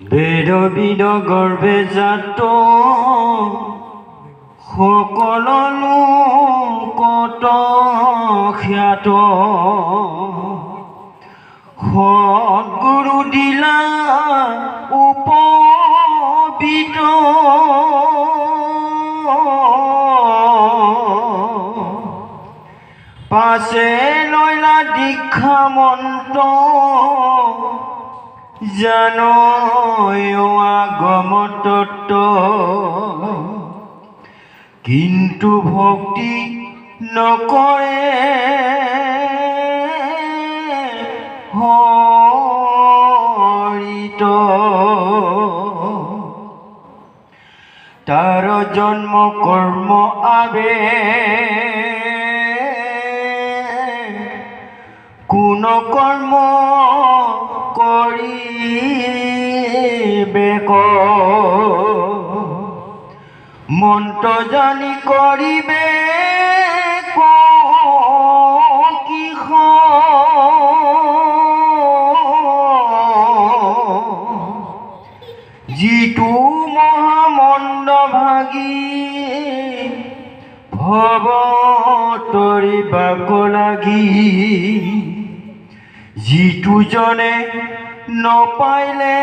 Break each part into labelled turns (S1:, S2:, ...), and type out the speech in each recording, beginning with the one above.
S1: বেদবিদ গৰ্ভে জাত সকলো কত খ্যাত সদ্গুৰু দিলা উপবিত পাছে লৈলা দীক্ষা মন্ত্ৰ জানয় আগম তত্ত্ব কিন্তু ভক্তি নকৰে হৰিত তাৰ জন্ম কৰ্ম আবে কোন কৰ্ম কৰিবে মন্ত্ৰ জানি কৰিবে কিহ যিটো মহামণ্ড ভাগি ভৱ তৰিবাক লাগি যিটো জনে নপাইলে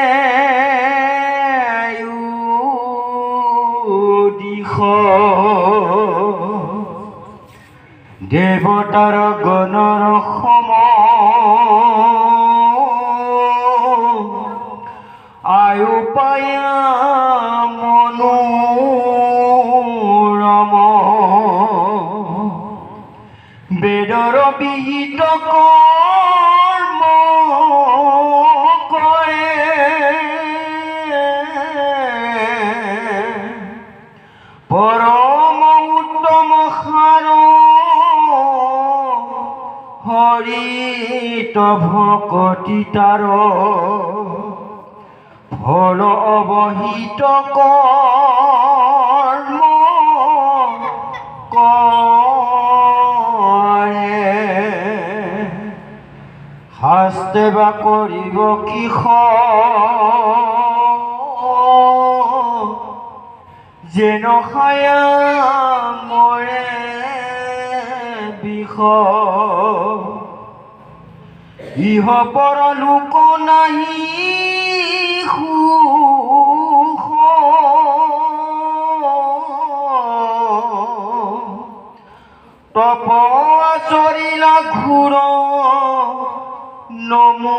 S1: দিশ দেৱতাৰ গণৰ সম আয়ু পায়া মনোৰম বেদৰ বিহিত কৰ্ম কৰে পৰম উত্তম সাৰ হৰিত ভকতি তাৰ ফল অৱহিত কৰ্ম কৰে শাস্তে বা কৰিব কিহ যেন খায়া মৰে বিষ ইহ পৰ লোক নাহি সুখ তপ আচৰিলা ঘূৰ নমো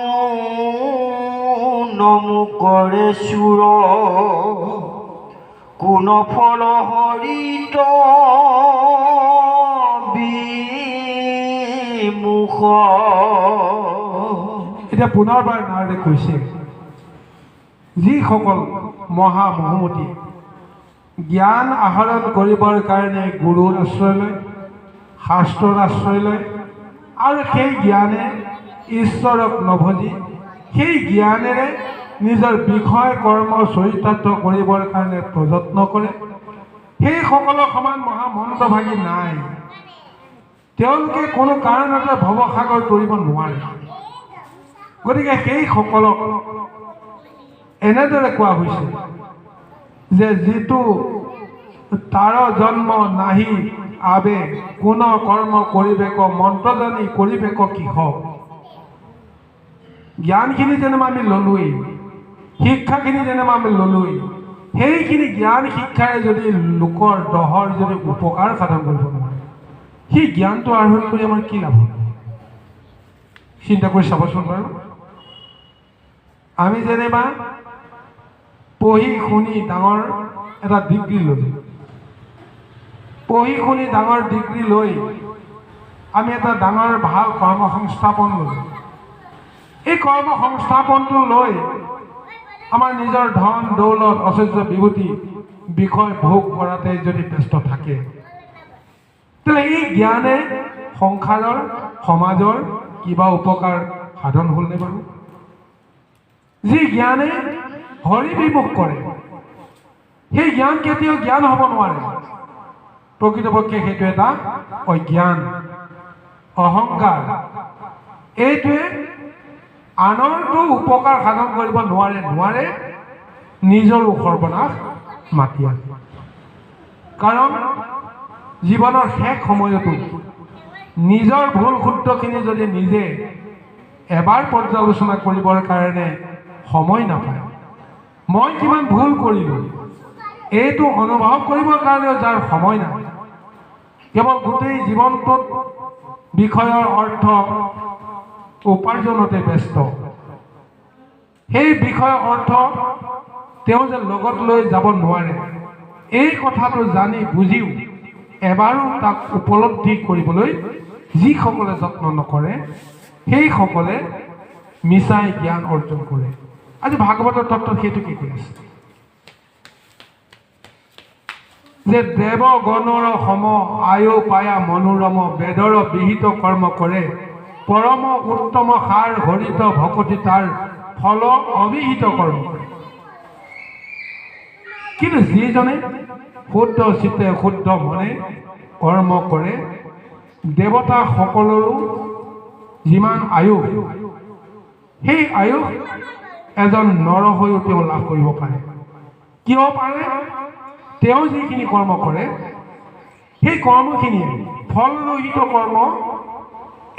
S1: নমো কৰে চুৰ কোন ফল হৰিত বিমুখ
S2: এতিয়া পুনৰবাৰ নাৰদে কৈছে যিসকল মহা মহমতী জ্ঞান আহৰণ কৰিবৰ কাৰণে গুৰুৰ আশ্ৰয় লয় শাস্ত্ৰৰ আশ্ৰয় লয় আৰু সেই জ্ঞানে ঈশ্বৰক নভজি সেই জ্ঞানেৰে নিজৰ বিষয় কৰ্ম চৰিতাৰ্থ কৰিবৰ কাৰণে প্ৰযত্ন কৰে সেইসকলৰ সমান মহামন্ত্ৰভাগী নাই তেওঁলোকে কোনো কাৰণতে ভৱসাগৰ তৰিব নোৱাৰে গতিকে সেইসকলক এনেদৰে কোৱা হৈছে যে যিটো তাৰ জন্ম নাহি আবে কোন কৰ্ম কৰিবেক মন্ত্ৰ জানি কৰিবেক কিহ জ্ঞানখিনি যেনিবা আমি ল'লোৱেই শিক্ষাখিনি যেনিবা আমি ল'লোৱেই সেইখিনি জ্ঞান শিক্ষাৰে যদি লোকৰ দহৰ যদি উপকাৰ সাধন কৰিব নোৱাৰে সেই জ্ঞানটো আহৰণ কৰি আমাৰ কি লাভ চিন্তা কৰি চাবচোন বাৰু আমি যেনিবা পঢ়ি শুনি ডাঙৰ এটা ডিগ্ৰী ল'লোঁ পঢ়ি শুনি ডাঙৰ ডিগ্ৰী লৈ আমি এটা ডাঙৰ ভাল কৰ্ম সংস্থাপন ল'লোঁ এই কৰ্ম সংস্থাপনটো লৈ আমাৰ নিজৰ ধন দৌলত ঐশ্বৰ্য বিভূতি বিষয় ভোগ কৰাতে যদি ব্যস্ত থাকে তেতিয়াহ'লে এই জ্ঞানে সংসাৰৰ সমাজৰ কিবা উপকাৰ সাধন হ'লনে বাৰু যি জ্ঞানে হৰি বিমুখ কৰে সেই জ্ঞান কেতিয়াও জ্ঞান হ'ব নোৱাৰে প্ৰকৃতপক্ষে সেইটো এটা অজ্ঞান অহংকাৰ এইটোৱে আনৰটো উপকাৰ সাধন কৰিব নোৱাৰে নিজৰো সৰ্বনাশ মাতি আনে। কাৰণ জীৱনৰ শেষ সময়তো নিজৰ ভুল শুদ্ধখিনি যদি নিজে এবাৰ পৰ্যালোচনা কৰিবৰ কাৰণে সময় নাপায়, মই কিমান ভুল কৰিলোঁ এইটো অনুভৱ কৰিবৰ কাৰণেও যাৰ সময় নাই, কেৱল গোটেই জীৱনটোত বিষয়ৰ অৰ্থ উপাৰ্জনতে ব্যস্ত, সেই বিষয়ৰ অৰ্থ তেওঁ যে লগত লৈ যাব নোৱাৰে, এই কথাটো জানি বুজিও এবাৰো তাক উপলব্ধি কৰিবলৈ যিসকলে যত্ন নকৰে সেইসকলে মিছাই জ্ঞান অৰ্জন কৰে। আজি ভাগৱতৰ তত্ত্বত সেইটো কি কৈ আছে যে দেৱগণৰ সম আয়ু পায়া মনোৰম বেদৰ বিহিত কৰ্ম কৰে পৰম উত্তম সাৰ হৰিত ভকতি তাৰ ফল অবিহিত কৰ্ম কৰে। কিন্তু যিজনে শুদ্ধ চিত্তে শুদ্ধ মনে কৰ্ম কৰে দেৱতা সকলৰো যিমান আয়ুস সেই আয়ুস এজন নৰ হৈও তেওঁ লাভ কৰিব পাৰে। কিয় পাৰে? তেওঁ যিখিনি কৰ্ম কৰে সেই কৰ্মখিনিয়ে ফলৰহিত কৰ্ম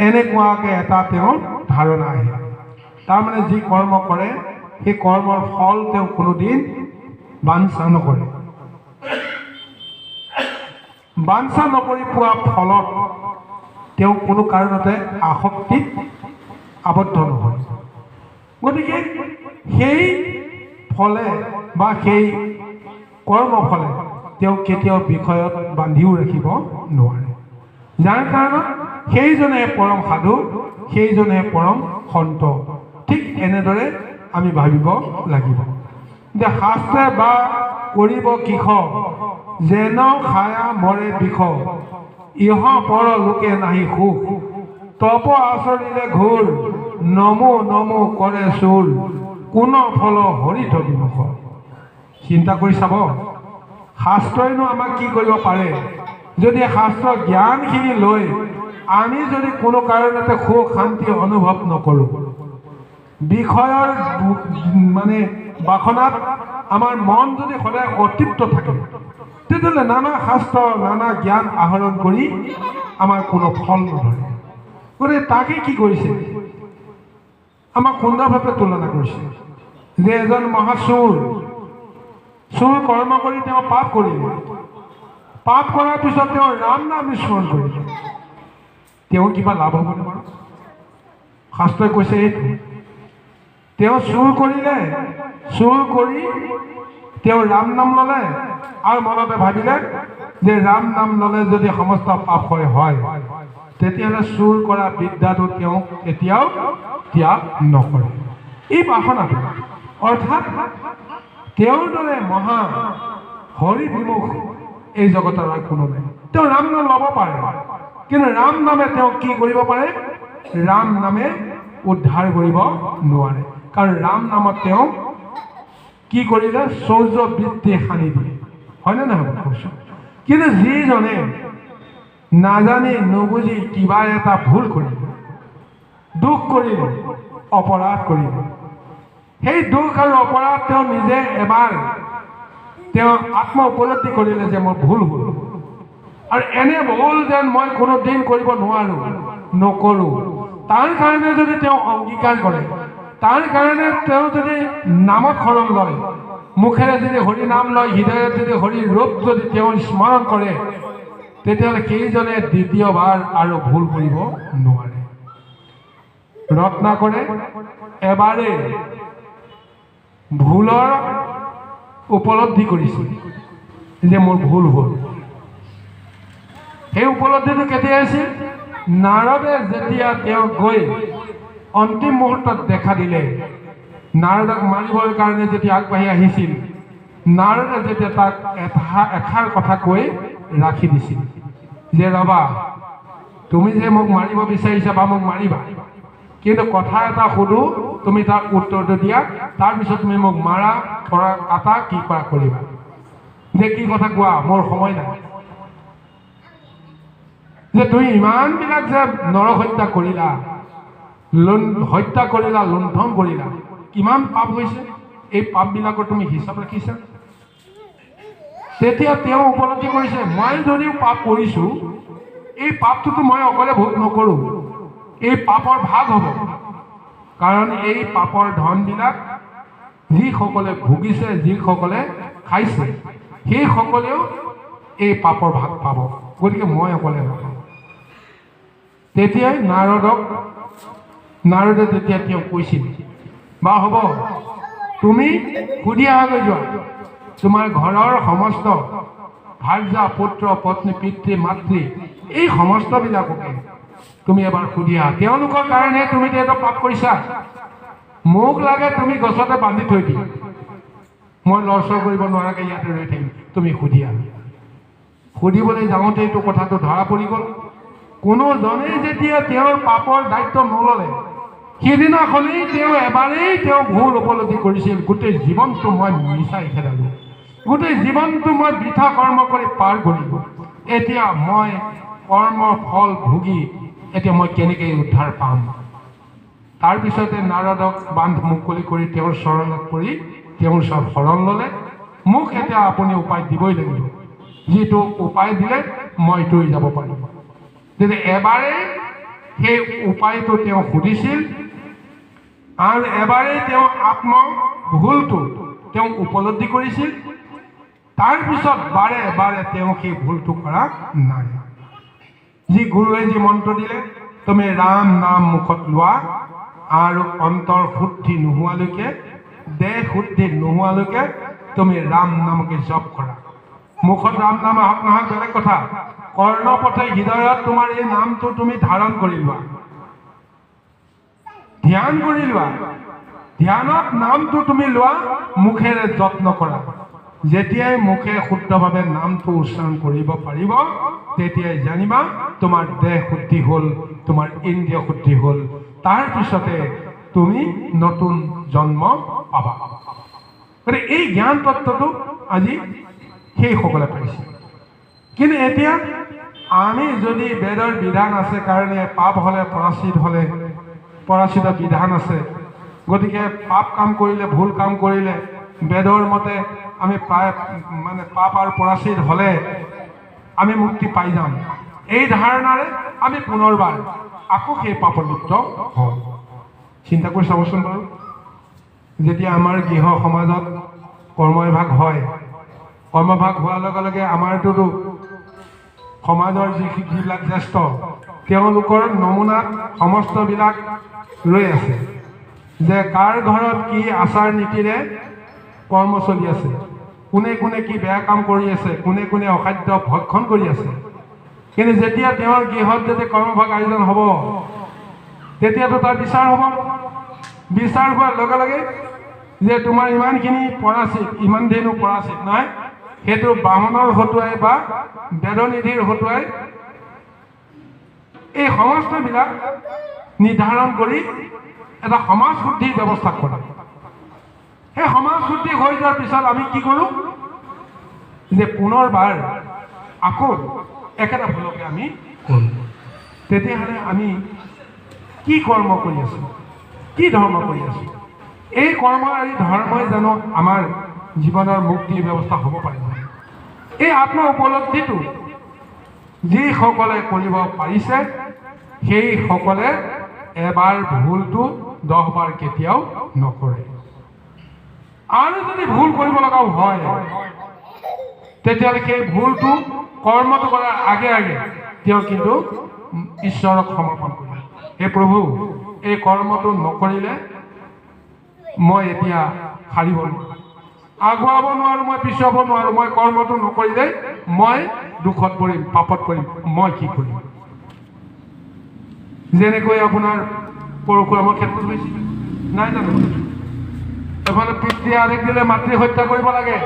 S2: এনেকুৱাকৈ এটা তেওঁৰ ধাৰণা আহে। তাৰমানে যি কৰ্ম কৰে সেই কৰ্মৰ ফল তেওঁ কোনোদিন বাঞ্ছা নকৰে। বাঞ্ছা নকৰি পোৱা ফলত তেওঁ কোনো কাৰণতে আসক্তিত আবদ্ধ নহয়। গতিকে সেই ফলে বা সেই কৰ্মফলে তেওঁ কেতিয়াও বিষয়ত বান্ধিও ৰাখিব নোৱাৰে, যাৰ কাৰণত সেইজনে পৰম সাধু, সেইজনে পৰম সন্ত। ঠিক এনেদৰে আমি ভাবিব লাগিব যে শাস্ত্ৰে বা কৰিব কিষ যেন খায়া মৰে বিষ ইহ পৰ লোকে নাহি সুখ তপ আচৰিলে ঘোৰ নমো নমো কৰে চোৰ কোন ফল হৰিত বিমুখ। চিন্তা কৰি চাব, শাস্ত্ৰইনো আমাক কি কৰিব পাৰে? যদি শাস্ত্ৰৰ জ্ঞানখিনি লৈ আমি যদি কোনো কাৰণতে সুখ শান্তি অনুভৱ নকৰোঁ, বিষয়ৰ মানে বাসনাত আমাৰ মন যদি সদায় অতৃপ্ত থাকে, তেতিয়াহ'লে নানা শাস্ত্ৰ নানা জ্ঞান আহৰণ কৰি আমাৰ কোনো ফল নধৰে। গতিকে তাকে কি কৰিছে? আমাক সুন্দৰভাৱে তুলনা কৰিছে যে এজন মহাচুৰ, চুৰ কৰ্ম কৰি তেওঁ পাপ কৰিলে, পাপ কৰাৰ পিছত তেওঁ ৰাম নাম স্মৰণ কৰিলে, তেওঁ কিবা লাভ হ'বনে বাৰু? শাস্ত্ৰই কৈছে এইটো, তেওঁ চুৰ কৰিলে, চুৰ কৰি তেওঁ ৰাম নাম ল'লে আৰু মনতে ভাবিলে যে ৰাম নাম ল'লে যদি সমস্ত পাপ হয় তেতিয়াহ'লে চুৰ কৰা বিদ্যাটো তেওঁ কেতিয়াও ত্যাগ নকৰে। এই বাসনাটো অৰ্থাৎ তেওঁৰ দৰে মহা হৰি বিমুখ এই জগতৰ আৰু কোনো নাই। তেওঁ ৰাম নাম ল'ব পাৰে, কিন্তু ৰাম নামে তেওঁ কি কৰিব পাৰে? ৰাম নামে উদ্ধাৰ কৰিব নোৱাৰে। কাৰণ ৰাম নামত তেওঁ কি কৰিলে? শৌৰ্য বৃত্তি সানি দিলে, হয়নে নহয়? কিন্তু যিজনে নাজানি নুবুজি কিবা এটা ভুল কৰিলে, দুখ কৰিলে, অপৰাধ কৰিলে, সেই দুখ আৰু অপৰাধ তেওঁ নিজে এবাৰ তেওঁ আত্ম উপলব্ধি কৰিলে যে মোৰ ভুল হ'ল, আৰু এনে ভুল যেন মই কোনো দিন কৰিব নোৱাৰোঁ, নকৰোঁ। তাৰ কাৰণে যদি তেওঁ অংগীকাৰ কৰে, তাৰ কাৰণে তেওঁ যদি নামত শৰণ লয়, মুখেৰে যদি হৰি নাম লয়, হৃদয়ত যদি হৰি ৰূপ যদি তেওঁ স্মৰণ কৰে, তেতিয়াহ'লে সেইজনে দ্বিতীয়বাৰ আৰু ভুল কৰিব নোৱাৰে। ৰত্নাকৰে এবাৰে ভুলৰ উপলব্ধি কৰিছিল যে মোৰ ভুল হ'ল। সেই উপলব্ধিটো কেতিয়া আছিল? নাৰদে যেতিয়া তেওঁ গৈ অন্তিম মুহূৰ্তত দেখা দিলে, নাৰদক মাৰিবৰ কাৰণে যেতিয়া আগবাঢ়ি আহিছিল, নাৰদে যেতিয়া তাক এষাৰ কথা কৈ ৰাখি দিছিল যে ৰবা, তুমি যে মোক মাৰিব বিচাৰিছা বা মোক মাৰিবা, কিন্তু কথা এটা সোধো, তুমি তাৰ উত্তৰটো দিয়া, তাৰপিছত তুমি মোক মাৰা কৰা কাটা কি কৰা কৰিবা। যে কি কথা কোৱা, মোৰ সময় নাই। যে তুমি ইমানবিলাক যে নৰহত্যা কৰিলা, হত্যা কৰিলা, লুণ্ঠন কৰিলা, কিমান পাপ হৈছে এই পাপবিলাকৰ তুমি হিচাপ ৰাখিছা? তেতিয়া তেওঁ উপলব্ধি কৰিছে, মই যদিও পাপ কৰিছোঁ, এই পাপটোতো মই অকলে ভোগ নকৰোঁ, এই পাপৰ ভাগ হ'ব। কাৰণ এই পাপৰ ধনবিলাক যিসকলে ভুগিছে, যিসকলে খাইছে, সেইসকলেও এই পাপৰ ভাগ পাব, গতিকে মই অকলে নাপাওঁ। তেতিয়াই নাৰদে তেতিয়া তেওঁ কৈছিল, বা হ'ব, তুমি সুধি অহাগৈ যোৱা, তোমাৰ ঘৰৰ সমস্ত ভাৰ্যা, পুত্ৰ, পত্নী, পিতৃ, মাতৃ, এই সমস্তবিলাককে তুমি এবাৰ সুধি আহা, তেওঁলোকৰ কাৰণে তুমি যিহেতু পাপ কৰিছা, মোক লাগে তুমি গছতে বান্ধি থৈ দিয়া, মই লৰচৰ কৰিব নোৱাৰাকৈ ইয়াতে ৰৈ থাকিম, তুমি সুধি আহা। সুধিবলৈ যাওঁতে এইটো কথাটো ধৰা পৰি গ'ল। কোনোজনেই যেতিয়া তেওঁৰ পাপৰ দায়িত্ব নল'লে, সেইদিনাখনেই তেওঁ এবাৰেই তেওঁ ভুল উপলব্ধি কৰিছিল, গোটেই জীৱনটো মই মিছাই খেদালোঁ, গোটেই জীৱনটো মই বৃথা কৰ্ম কৰি পাৰ কৰিলোঁ, এতিয়া মই কৰ্মৰ ফল ভুগি এতিয়া মই কেনেকৈ উদ্ধাৰ পাম? তাৰপিছতে নাৰদক বান্ধ মুকলি কৰি তেওঁৰ চৰণত পৰি তেওঁৰ ওচৰত শৰণ ল'লে, মোক এতিয়া আপুনি উপায় দিবই লাগিব, যিটো উপায় দিলে মই তৈ যাব পাৰিম। তেতিয়া এবাৰেই সেই উপায়টো তেওঁ সুধিছিল, আৰু এবাৰেই তেওঁ ভুলটো তেওঁ উপলব্ধি কৰিছিল। তাৰপিছত বাৰে বাৰে তেওঁ সেই ভুলটো কৰা নাই। যি গুৰুৱে যি মন্ত্ৰ দিলে, তুমি ৰাম নাম মুখত লোৱা, আৰু অন্তৰ শুদ্ধি নোহোৱালৈকে, দেহ শুদ্ধি নোহোৱালৈকে তুমি ৰাম নামকে জপ কৰা। মুখত ৰাম নাম আহক নহওক বেলেগ কথা, কৰ্ণপথে হৃদয়ত তোমাৰ এই নামটো তুমি ধাৰণ কৰি লোৱা, ধ্যান কৰি লোৱা। ধ্যানত নামটো তুমি লোৱা, মুখেৰে যত্ন কৰা। যেতিয়াই মুখে শুদ্ধভাৱে নামটো উচ্চাৰণ কৰিব পাৰিব, তেতিয়াই জানিবা তোমাৰ দেহ শুদ্ধি হ'ল, তোমাৰ ইন্দ্ৰিয় শুদ্ধি হ'ল, তাৰপিছতে তুমি নতুন জন্ম পাবা। গতিকে এই জ্ঞান তত্ত্বটো আজি সেইসকলে পাইছে। কিন্তু এতিয়া আমি যদি বেদৰ বিধান আছে কাৰণে পাপ হ'লে পৰাচিত বিধান আছে, গতিকে পাপ কাম কৰিলে, ভুল কাম কৰিলে বেদৰ মতে আমি পাপ আৰু পৰাচিত হ'লে আমি মুক্তি পাই যাম, এই ধাৰণাৰে আমি পুনৰবাৰ আকৌ সেই পাপত লিপ্ত হওঁ। চিন্তা কৰি চাবচোন বাৰু, যেতিয়া আমাৰ গৃহ সমাজত কৰ্মবিভাগ হয়, কৰ্মভাগ হোৱাৰ লগে লগে আমাৰটোতো সমাজৰ যিবিলাক জ্যেষ্ঠ, তেওঁলোকৰ নমুনাত সমস্তবিলাক ৰৈ আছে, যে কাৰ ঘৰত কি আচাৰ নীতিৰে কৰ্ম চলি আছে, কোনে কোনে কি বেয়া কাম কৰি আছে, কোনে কোনে অখাদ্য ভক্ষণ কৰি আছে। কিন্তু যেতিয়া তেওঁৰ গৃহত যদি কৰ্মভাগ আয়োজন হ'ব, তেতিয়াতো তাৰ বিচাৰ হ'ব। বিচাৰ হোৱাৰ লগে লগে যে তোমাৰ ইমানখিনি পৰাচিত, ইমান দিনো পৰাচিত নহয়, সেইটো ব্ৰাহ্মণৰ হতুৱাই বা বেদনিধিৰ হতুৱাই এই সমস্তবিলাক নিৰ্ধাৰণ কৰি এটা সমাজ শুদ্ধিৰ ব্যৱস্থা কৰে। সেই সমাজ শুদ্ধি হৈ যোৱাৰ পিছত আমি কি কৰোঁ, যে পুনৰবাৰ আকৌ একেটা ভুলকে আমি কৰোঁ। তেতিয়াহ'লে আমি কি কৰ্ম কৰি আছোঁ, কি ধৰ্ম কৰি আছোঁ? এই কৰ্ম আৰু ধৰ্মই জানো আমাৰ জীৱনৰ মুক্তিৰ ব্যৱস্থা হ'ব পাৰে? এই আত্ম উপলব্ধিটো যিসকলে কৰিব পাৰিছে, সেইসকলে এবাৰ ভুলটো 10 বাৰ কেতিয়াও নকৰে। আৰু যদি ভুল কৰিব লগাও হয়, তেতিয়াহ'লে সেই ভুলটো কৰ্মটো কৰাৰ আগে আগে তেওঁ কিন্তু ঈশ্বৰক সমৰ্পণ কৰে। হে প্ৰভু, এই কৰ্মটো নকৰিলে মই এতিয়া সাৰিব নোৱাৰোঁ, আগুৱাব নোৱাৰোঁ, মই পিছুৱাব নোৱাৰোঁ, মই কৰ্মটো নকৰিলে মই দুখত পৰিম, পাপত পৰিম, মই কি কৰিম? যেনেকৈ আপোনাৰ পৰশুৰামৰ ক্ষেত্ৰত হৈছিল, নাই জানো? এফালে পিতৃয়ে আদেশ দিলে মাতৃ হত্যা কৰিব লাগে,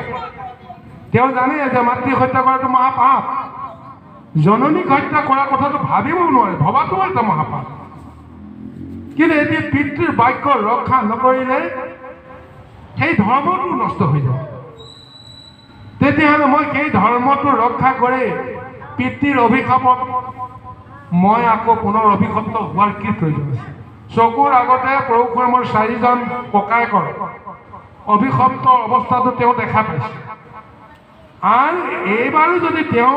S2: তেওঁ জানে যে মাতৃ হত্যা কৰাটো মহাপাপ, জননীক হত্যা কৰা কথাটো ভাবিবও নোৱাৰে, ভবাটো এটা মহাপাপ। কিন্তু এতিয়া পিতৃৰ বাক্য ৰক্ষা নকৰিলে সেই ধৰ্মটো নষ্ট হৈ যায়। তেতিয়াহ'লে মই সেই ধৰ্মটো ৰক্ষা কৰি পিতৃৰ অভিশাপত মই আকৌ পুনৰ অভিশপ্ত হোৱাৰ কি প্ৰয়োজন আছে? চকুৰ আগতে পৰশুৰামৰ 4জন ককায়েকৰ অভিশপ্ত অৱস্থাটো তেওঁ দেখা পাইছে আৰু এইবাৰো যদি তেওঁ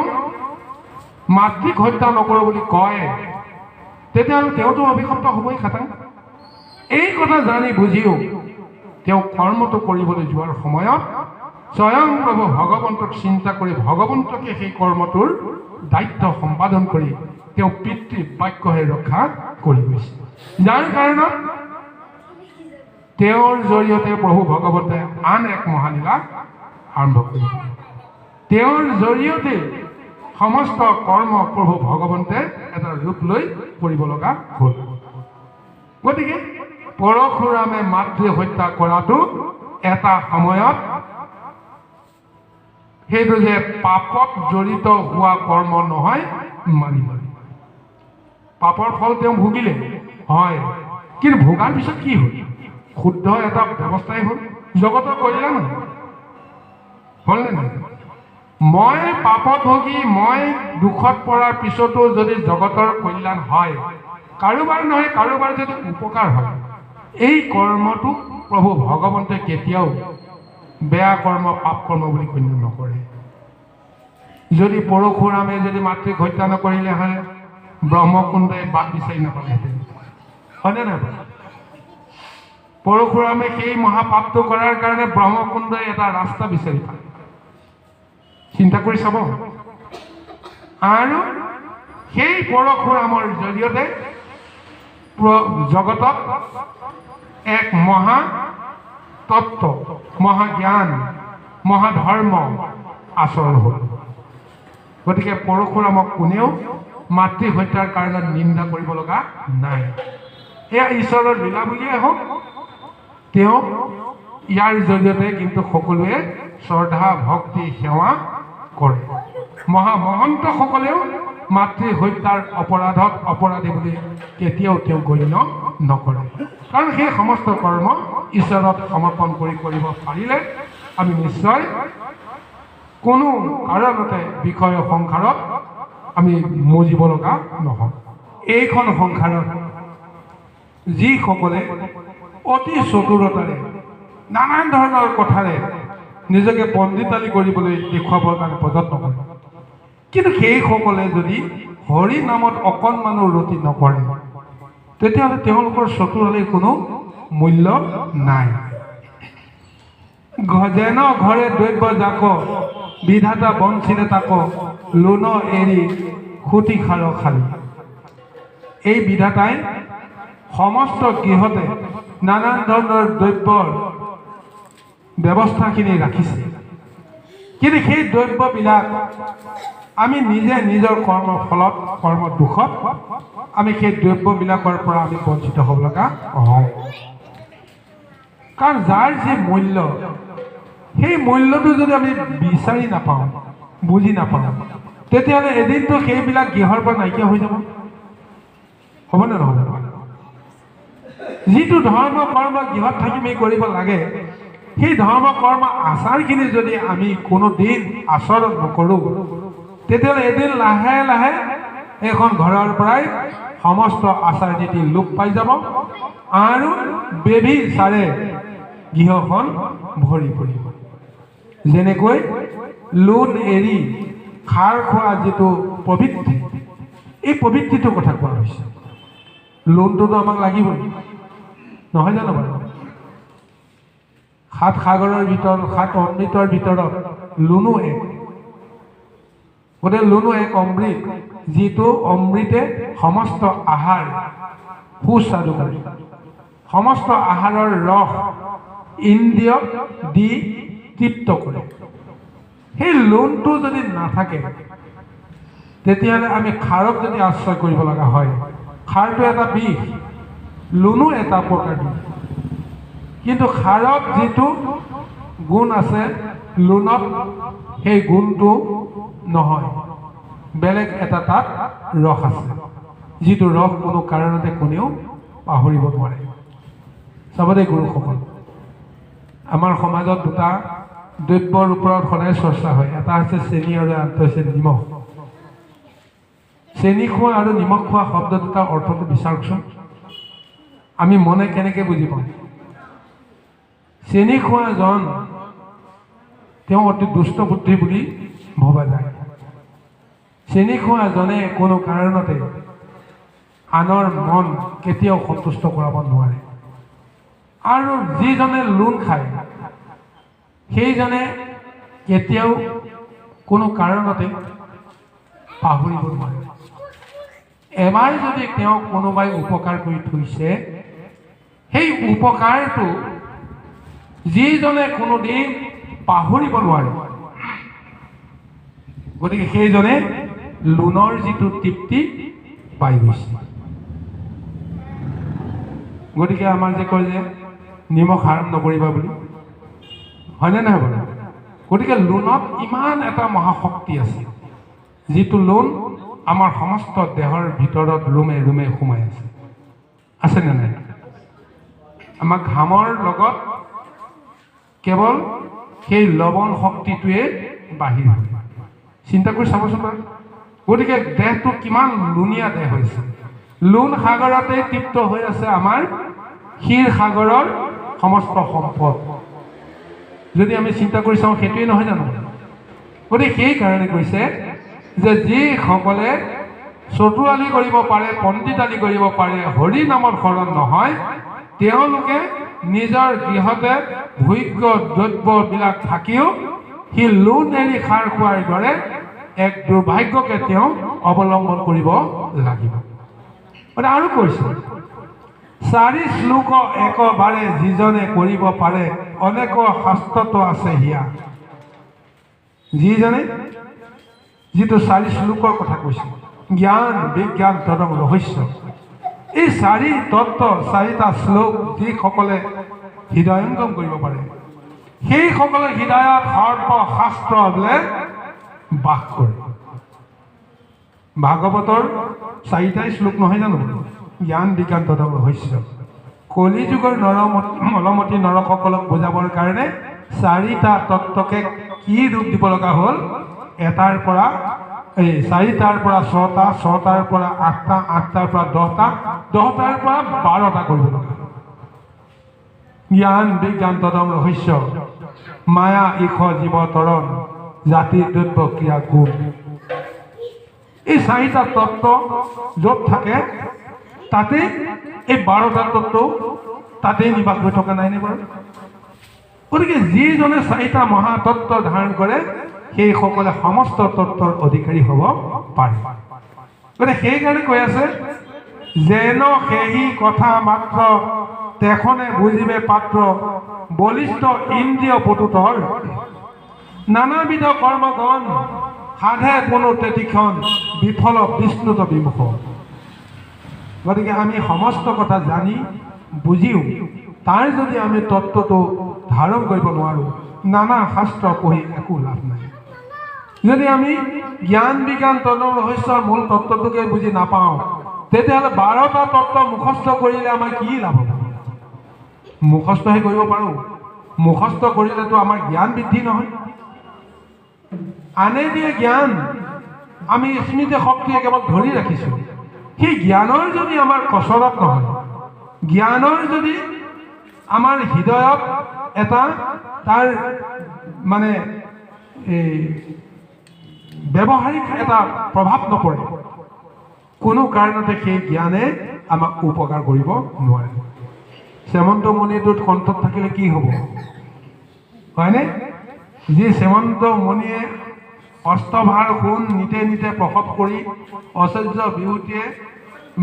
S2: মাতৃক হত্যা নকৰোঁ বুলি কয় তেতিয়াহ'লে তেওঁতো অভিশপ্ত হ'বই খাটাং। এই কথা জানি বুজিও তেওঁ কৰ্মটো কৰিবলৈ যোৱাৰ সময়ত স্বয়ং প্ৰভু ভগৱন্তক চিন্তা কৰি ভগৱন্তকে সেই কৰ্মটোৰ দায়িত্ব সম্পাদন কৰি তেওঁ পিতৃ বাক্যহে ৰক্ষা কৰি গৈছে, যাৰ কাৰণত তেওঁৰ জৰিয়তে প্ৰভু ভগৱতে আন এক মহালীলা আৰম্ভ কৰিব। তেওঁৰ জৰিয়তে সমস্ত কৰ্ম প্ৰভু ভগৱন্তে এটা ৰূপ লৈ কৰিব লগা হ'ল। গতিকে পৰশুৰামে মাতৃ হত্যা কৰাটো এটা সময়ত সেইটো যে পাপত জড়িত হোৱা কৰ্ম নহয় মানিব। পাপৰ ফল তেওঁ ভুগিলে হয়, কিন্তু ভোগাৰ পিছত কি হ'ল? শুদ্ধ এটা ব্যৱস্থাই হ'ল, জগতৰ কল্যাণ হ'লনে নাই? মই পাপত ভুগি মই দুখত পৰাৰ পিছতো যদি জগতৰ কল্যাণ হয়, কাৰোবাৰ নহয় কাৰোবাৰ যদি উপকাৰ হয়, এই কৰ্মটো প্ৰভু ভগৱন্তে কেতিয়াও বেয়া কৰ্ম পাপ কৰ্ম বুলি গণ্য নকৰে। যদি পৰশুৰামে যদি মাতৃক হত্যা নকৰিলে হয় ব্ৰহ্মকুণ্ডই বাট বিচাৰি নাপালেহেঁতেন, হয়নে নাই? পৰশুৰামে সেই মহাপাপটো কৰাৰ কাৰণে ব্ৰহ্মকুণ্ডই এটা ৰাস্তা বিচাৰি পালে। চিন্তা কৰি চাব। আৰু সেই পৰশুৰামৰ জৰিয়তে জগতত এক মহা তত্ত্ব, মহাজ্ঞান, মহাধৰ্ম আচৰণ হ'ল। গতিকে পৰশুৰামক কোনেও মাতৃ হত্যাৰ কাৰণত নিন্দা কৰিব লগা নাই। এয়া ঈশ্বৰৰ লীলা বুলিয়ে হওক, তেওঁ ইয়াৰ জৰিয়তে কিন্তু সকলোৱে শ্ৰদ্ধা ভক্তি সেৱা কৰে। মহামহন্তসকলেও মাতৃ হত্যাৰ অপৰাধত অপৰাধী বুলি কেতিয়াও তেওঁ গণ্য নকৰে, কাৰণ সেই সমস্ত কৰ্ম ঈশ্বৰত সমৰ্পণ কৰি কৰিব পাৰিলে আমি নিশ্চয় কোনো কাৰণতে বিষয় সংসাৰত আমি মজিব লগা নহয়। এইখন সংসাৰত যিসকলে অতি চতুৰতাৰে নানান ধৰণৰ কথাৰে নিজকে পণ্ডিতালী কৰিবলৈ দেখুৱাবৰ কাৰণে প্ৰযত্ন কৰে, কিন্তু সেইসকলে যদি হৰি নামত অকণমানো ৰতি নকৰে তেতিয়াহ'লে তেওঁলোকৰ চতুৰালীৰ কোনো মূল্য নাই। যেন ঘৰে দ্ৰব্য জাক বিধাতা বঞ্চিলে তাক লোন এৰি সুতি খাৰ খালি। এই বিধাতাই সমস্ত গৃহতে নানান ধৰণৰ দ্ৰব্যৰ ব্যৱস্থাখিনি ৰাখিছে, কিন্তু সেই দ্ৰব্যবিলাক আমি নিজে নিজৰ কৰ্মৰ ফলত কৰ্মৰ দুখত আমি সেই দ্ৰব্যবিলাকৰ পৰা আমি বঞ্চিত হ'ব লগা হওঁ। কাৰণ যাৰ যি মূল্য, সেই মূল্যটো যদি আমি বিচাৰি নাপাওঁ, বুজি নাপাওঁ, তেতিয়াহ'লে এদিনটো সেইবিলাক গৃহৰ পৰা নাইকিয়া হৈ যাব, হ'বনে নহ'ব? যিটো ধৰ্ম কৰ্ম গৃহত থাকি আমি কৰিব লাগে, সেই ধৰ্ম কৰ্ম আচাৰখিনি যদি আমি কোনো দিন আচৰণ নকৰোঁ, তেতিয়াহ'লে এদিন লাহে লাহে এইখন ঘৰৰ পৰাই সমস্ত আচাৰ নীতি লোপ পাই যাব আৰু বেভিচাৰে গৃহখন ভৰি পৰিব। যেনেকৈ লোন এৰি খাৰ খোৱা যিটো প্ৰবৃত্তি, এই প্ৰবৃত্তিটোৰ কথা কোৱা হৈছে। লোনটোতো আমাক লাগিবই, নহয় জানো বাৰু? 7 সাগৰৰ ভিতৰত 7 অমৃতৰ ভিতৰত লোনো এক। গতিকে লোনো এক অমৃত, যিটো অমৃতে সমস্ত আহাৰ সুস্বাদু কৰে, সমস্ত আহাৰৰ ৰস ইন্দ্ৰিয়ক দি তৃপ্ত কৰে। সেই লোনটো যদি নাথাকে তেতিয়াহ'লে আমি খাৰক যদি আশ্ৰয় কৰিব লগা হয়, খাৰটো এটা বিষ, লোনো এটা প্ৰকাৰ বিষ, কিন্তু খাৰত যিটো গুণ আছে লোনত সেই গুণটো নহয়, বেলেগ এটা তাত ৰস আছে, যিটো ৰস কোনো কাৰণতে কোনেও পাহৰিব নোৱাৰে। চাবদে গুৰুসকল, আমাৰ সমাজত দুটা দ্ৰব্যৰ ওপৰত সদায় চৰ্চা হয়, এটা হৈছে চেনি আৰু আনটো হৈছে নিমখ। চেনি খোৱা আৰু নিমখ খোৱা শব্দ দুটাৰ অৰ্থটো বিচাৰকচোন, আমি মনে কেনেকৈ বুজি পাওঁ? চেনি খোৱাজন তেওঁ অতি দুষ্ট বুদ্ধি বুলি ভবা যায়। চেনি খোৱাজনে কোনো কাৰণতে আনৰ মন কেতিয়াও সন্তুষ্ট কৰাব নোৱাৰে। আৰু যিজনে লোণ খায় সেইজনে কেতিয়াও কোনো কাৰণতে পাহৰিব নোৱাৰে। এবাৰ যদি তেওঁক কোনোবাই উপকাৰ কৰি থৈছে, সেই উপকাৰটো যিজনে কোনোদিন পাহৰিব নোৱাৰে, গতিকে সেইজনে লোণৰ যিটো তৃপ্তি পাই গৈছে। গতিকে আমাৰ যে কয় যে নিমখ হাৰাম নকৰিবা বুলি, হয়নে নহয় বাৰু? গতিকে লোণত ইমান এটা মহাশক্তি আছে, যিটো লোণ আমাৰ সমস্ত দেহৰ ভিতৰত ৰুমে ৰুমে সোমাই আছে। আছেনে নাই? আমাৰ ঘামৰ লগত কেৱল সেই লৱণ শক্তিটোৱে বাহিৰ হয়। চিন্তা কৰি চাবচোন বাৰু। গতিকে দেহটো কিমান লুণীয়া দেহ হৈছে। লোণ সাগৰতে তৃপ্ত হৈ আছে আমাৰ ক্ষীৰ সাগৰৰ সমস্ত সম্পদ। যদি আমি চিন্তা কৰি চাওঁ সেইটোৱে নহয় জানো? গতিকে সেইকাৰণে কৈছে যে যিসকলে চতুৰালি কৰিব পাৰে, পণ্ডিতালি কৰিব পাৰে, হৰি নামত শৰণ নহয়, তেওঁলোকে নিজৰ গৃহতে ভোগ্য দ্ৰব্যবিলাক থাকিও সি লোণ এৰি খাৰ খোৱাৰ দৰে এক দুৰ্ভাগ্যকে তেওঁ অৱলম্বন কৰিব লাগিব। আৰু কৈছে 4 শ্লোক একবাৰে যিজনে কৰিব পাৰে, অনেক শাস্ত্ৰত আছে হিয়া। যিজনে যিটো 4 শ্লোকৰ কথা কৈছে, জ্ঞান বিজ্ঞান তদং ৰহস্য, এই 4 তত্ত্ব 4টা শ্লোক যিসকলে হৃদয়ংগম কৰিব পাৰে, সেইসকলে হৃদয়ত সৰ্বশাস্ত্ৰ বোলে বাস কৰে। ভাগৱতৰ 4টাই শ্লোক নহয় জানো? জ্ঞান বিজ্ঞান তদং ৰহস্য। কলি যুগৰ অলমতি নৰসকলক বুজাবৰ কাৰণে 4টা তত্ত্বকে কি ৰূপ দিব লগা হ'ল? এটাৰ পৰা 4টাৰ পৰা 6টা, 6টাৰ পৰা 8টা, 8টাৰ পৰা 10টা, 10টাৰ পৰা 12টা কৰিব লগা। জ্ঞান বিজ্ঞান তদং ৰহস্য, মায়া ইষ জীৱ তৰণ, জাতি দ্ৰব্য ক্ৰিয়া গুণ। এই 4টা তত্ত্ব য'ত থাকে তাতে এই 12টা তত্ত্ব তাতেই নিবাস হৈ থকা নাইনে বাৰু? গতিকে যিজনে 4টা মহাতত্ত্ব ধাৰণ কৰে সেইসকলে সমস্ত তত্ত্বৰ অধিকাৰী হ'ব পাৰে। গতিকে সেইকাৰণে কৈ আছে যেন সেই কথা মাত্ৰ তেখনে বুজিবে পাত্ৰ, বলিষ্ঠ ইন্দ্ৰিয় পটুতৰ নানাবিধ কৰ্মগণ, সাধে কোনো তেতিখন বিফল বিষ্ণুত বিমুখ। গতিকে আমি সমস্ত কথা জানি বুজিও তাৰ যদি আমি তত্ত্বটো ধাৰণ কৰিব নোৱাৰোঁ, নানা শাস্ত্ৰ পঢ়ি একো লাভ নাই। যদি আমি জ্ঞান বিজ্ঞান তদং ৰহস্যৰ মূল তত্ত্বটোকে বুজি নাপাওঁ, তেতিয়াহ'লে 12টা তত্ত্ব মুখস্থ কৰিলে আমাৰ কি লাভ হ'ব? মুখস্থহে কৰিব পাৰোঁ, মুখস্থ কৰিলেতো আমাৰ জ্ঞান বৃদ্ধি নহয়। আনে দিয়ে জ্ঞান, আমি স্মৃতি শক্তিয়ে কেৱল ধৰি ৰাখিছোঁ। সেই জ্ঞানৰ যদি আমাৰ কচৰত নহয়, জ্ঞানৰ যদি আমাৰ হৃদয়ত এটা তাৰ মানে ব্যৱহাৰিক এটা প্ৰভাৱ নপৰে, কোনো কাৰণতে সেই জ্ঞানে আমাক উপকাৰ কৰিব নোৱাৰে। শ্যামন্ত মণিটোত কণ্ঠত থাকিলে কি হ'ব? হয়নে? যি শ্যামন্ত মণিয়ে অষ্টভাৰ সোণ নিতে নিতে প্ৰসৱ কৰি ঐশ্বৰ্য বিভূতিয়ে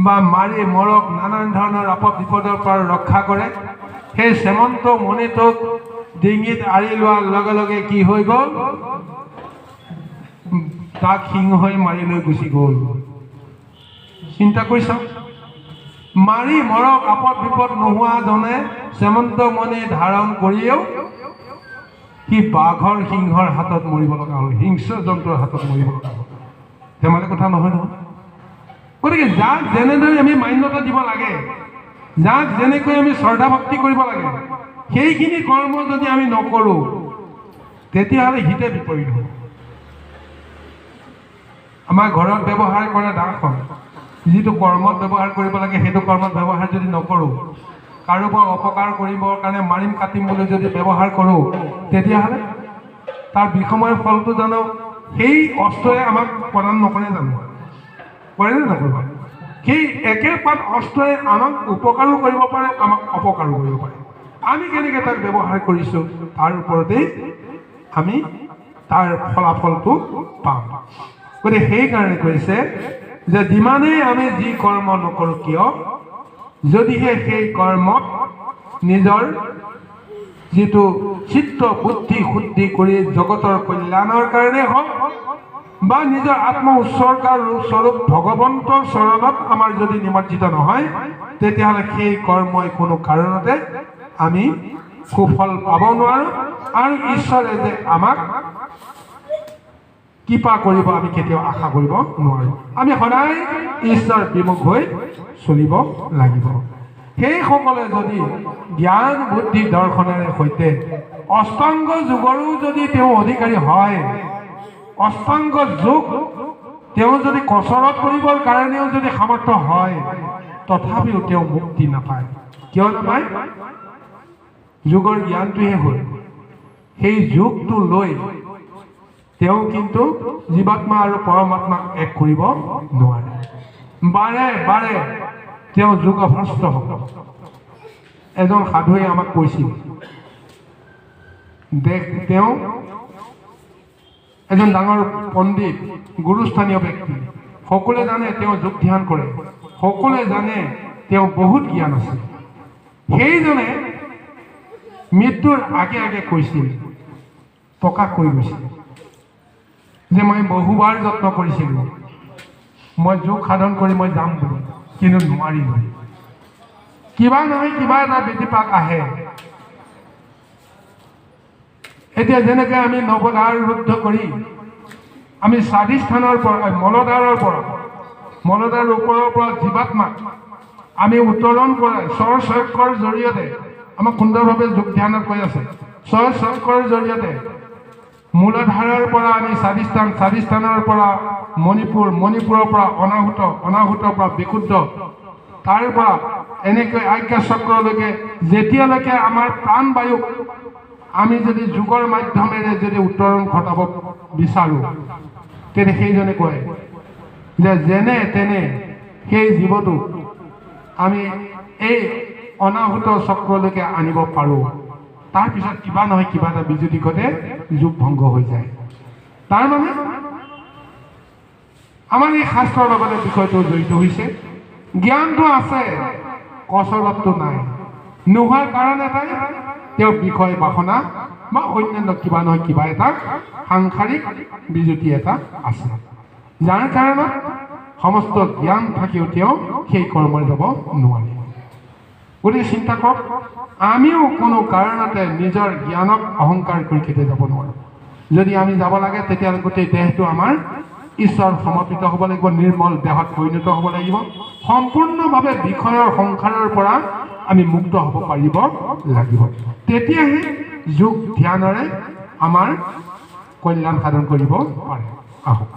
S2: বা মাৰি মৰক নানান ধৰণৰ আপদ বিপদৰ পৰা ৰক্ষা কৰে, সেই শ্যামন্ত মণিটোক ডিঙিত আঁৰি লোৱাৰ লগে লগে কি হৈ গ'ল? তাক সিংহই মাৰি লৈ গুচি গ'ল। চিন্তা কৰি চাওক, মাৰি মৰক আপদ বিপদ নোহোৱাজনে শ্যামন্ত মণি ধাৰণ কৰিও সি বাঘৰ সিংহৰ হাতত মৰিব লগা হ'ল, হিংস্ৰ জন্তুৰ হাতত মৰিব লগা হ'ল। ধেমালি কথা নহয় নহয়। গতিকে যাক যেনেদৰে আমি মান্যতা দিব লাগে, যাক যেনেকৈ আমি শ্ৰদ্ধা ভক্তি কৰিব লাগে, সেইখিনি কৰ্ম যদি আমি নকৰোঁ তেতিয়াহ'লে হিতে বিপৰীত হ'ব। আমাৰ ঘৰত ব্যৱহাৰ কৰা দাখন যিটো কৰ্মত ব্যৱহাৰ কৰিব লাগে সেইটো কৰ্মত ব্যৱহাৰ যদি নকৰোঁ, কাৰোবাক অপকাৰ কৰিবৰ কাৰণে মাৰিম কাটিম বুলি যদি ব্যৱহাৰ কৰোঁ তেতিয়াহ'লে তাৰ বিষময় ফলটো জানো সেই অস্ত্ৰই আমাক প্ৰদান নকৰে জানো? কৰেনে নকৰে? সেই একেপাত অস্ত্ৰই আমাক উপকাৰো কৰিব পাৰে, আমাক অপকাৰো কৰিব পাৰে। আমি কেনেকৈ তাক ব্যৱহাৰ কৰিছোঁ তাৰ ওপৰতেই আমি তাৰ ফলাফলটো পাম। গতিকে সেইকাৰণে কৈছে যে যিমানেই আমি যি কৰ্ম নকৰোঁ কিয়, যদিহে সেই কৰ্মত নিজৰ যিটো চিত্ত বুদ্ধি শুদ্ধি কৰি জগতৰ কল্যাণৰ কাৰণে হওক বা নিজৰ আত্ম উৎসৰ্গাৰ স্বৰূপ ভগৱন্তৰ চৰণত আমাৰ যদি নিমজ্জিত নহয়, তেতিয়াহ'লে সেই কৰ্মই কোনো কাৰণতে আমি সুফল পাব নোৱাৰোঁ আৰু ঈশ্বৰে যে আমাক কৃপা কৰিব আমি কেতিয়াও আশা কৰিব নোৱাৰোঁ। আমি সদায় ঈশ্বৰ বিমুখ হৈ চলিব লাগিব। সেইসকলে যদি জ্ঞান বুদ্ধি দৰ্শনেৰে সৈতে অষ্টাংগ যোগৰো যদি তেওঁ অধিকাৰী হয়, অষ্টাংগ যোগ তেওঁ যদি কচৰত কৰিবৰ কাৰণেও যদি সামৰ্থ্য হয়, তথাপিও তেওঁ মুক্তি নাপায়। কিয় নাপায়? যোগৰ জ্ঞানটোহে হ'ল। সেই যোগটো লৈ তেওঁ কিন্তু জীৱাত্মা আৰু পৰমাত্মাক এক কৰিব নোৱাৰে। বাৰে বাৰে তেওঁ যোগভ্ৰষ্ট হ'ব। এজন সাধুৱে আমাক কৈছিল, তেওঁ এজন ডাঙৰ পণ্ডিত, গুৰুস্থানীয় ব্যক্তি। সকলোৱে জানে তেওঁ যোগ ধ্যান কৰে, সকলোৱে জানে তেওঁ বহুত জ্ঞান আছে। সেইজনে মৃত্যুৰ আগে আগে কৈছিল, প্ৰকাশ কৰি গৈছিল যে মই বহুবাৰ যত্ন কৰিছিলোঁ, মই যোগ সাধন কৰি মই যাম বুলি, কিন্তু নোৱাৰিলোঁ। কিবা নহয় কিবা এটা ব্যতিপাত আহে। এতিয়া যেনেকৈ আমি নৱদ্বাৰ ৰুদ্ধ কৰি আমি স্বাধিষ্ঠানৰ পৰা মলদ্বাৰৰ ওপৰৰ পৰা জীৱাত্মাক আমি উত্তৰণ কৰাই স্বৰ চক্ষৰ জৰিয়তে আমাক সুন্দৰভাৱে যোগ ধ্যানত কৈ আছে। স্বৰ চক্ষৰ জৰিয়তে মূলাধাৰৰ পৰা আমি স্বাধিষ্ঠানৰ পৰা মণিপুৰৰ পৰা অনাহুতৰ পৰা বিশুদ্ধ, তাৰ পৰা এনেকৈ আজ্ঞা চক্ৰলৈকে যেতিয়ালৈকে আমাৰ প্ৰাণবায়ুক আমি যদি যোগৰ মাধ্যমেৰে যদি উত্তৰণ ঘটাব বিচাৰোঁ, তেতিয়া সেইজনে কয় যে যেনে তেনে সেই জীৱটোক আমি এই অনাহুত চক্ৰলৈকে আনিব পাৰোঁ। তাৰপিছত কিবা নহয় কিবা এটা বিজুতি ঘটে, যোগ ভংগ হৈ যায়। তাৰমানে আমাৰ এই শাস্ত্ৰৰ লগতে বিষয়টো জড়িত হৈছে। জ্ঞানটো আছে, কচৰতটো নাই। নোহোৱাৰ কাৰণ এটাই, তেওঁ বিষয় বাসনা বা অন্যান্য কিবা নহয় কিবা এটা সাংসাৰিক বিজুতি এটা আছে, যাৰ কাৰণত সমস্ত জ্ঞান থাকিও তেওঁ সেই কৰ্মলৈ যাব নোৱাৰে। গতিকে চিন্তা কৰক, আমিও কোনো কাৰণতে নিজৰ জ্ঞানক অহংকাৰ কৰি কেতিয়া যাব নোৱাৰোঁ। যদি আমি যাব লাগে তেতিয়াহ'লে গোটেই দেহটো আমাৰ ঈশ্বৰ সমৰ্পিত হ'ব লাগিব, নিৰ্মল দেহত পৰিণত হ'ব লাগিব, সম্পূৰ্ণভাৱে বিষয়ৰ সংসাৰৰ পৰা আমি মুক্ত হ'ব পাৰিব লাগিব। তেতিয়াহে যোগ ধ্যানেৰে আমাৰ কল্যাণ সাধন কৰিব পাৰে। আহক।